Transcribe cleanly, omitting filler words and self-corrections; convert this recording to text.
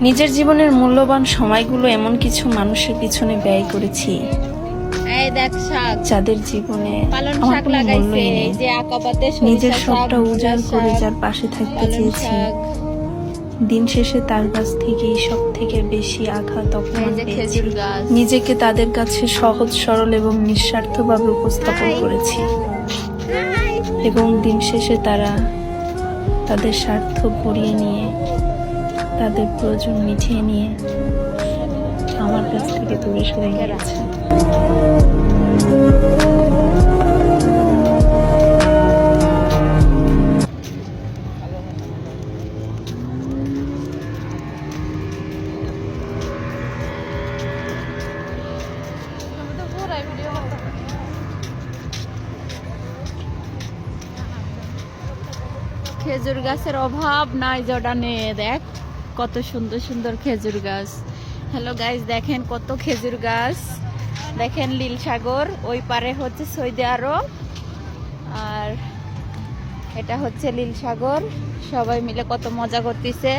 নিজের জীবনের মূল্যবান সময়গুলো এমন কিছু মানুষের পিছনে ব্যয় করেছি এই দেখ শাক, যাদের জীবনে পালং আমার শাক কোনো লাগাইছে, মূল্যই নেই। এই যে আকাবাতে নিজের সরিষা শাক, সবটা মূলা উজাড় করে শাক, যার পাশে থাকতে পালং চেয়েছি, শাক, দিন শেষে তার কাছ থেকেই সব থেকে বেশি আঘাত এই অপমান যে পেয়েছি। খেজুর গাছ। নিজেকে তাদের কাছে সহজ সরল এবং নিঃস্বার্থভাবে উপস্থাপন করেছি, এবং দিন শেষে তারা তাদের স্বার্থ ভরিয়ে নিয়ে, তাদের প্রয়োজন মিটিয়ে নিয়ে আমার কাছ থেকে দূরে সরে গেছে। খেজুর গাছের অভাব নাই জর্ডানে। দেখ কত সুন্দর সুন্দর খেজুর গাছ। হ্যালো গাইস, দেখেন কত খেজুর গাছ। দেখেন লীল সাগর, ওই পারে হচ্ছে সৌদি আরব, আর এটা হচ্ছে লীল সাগর। সবাই মিলে কত মজা করতেছে।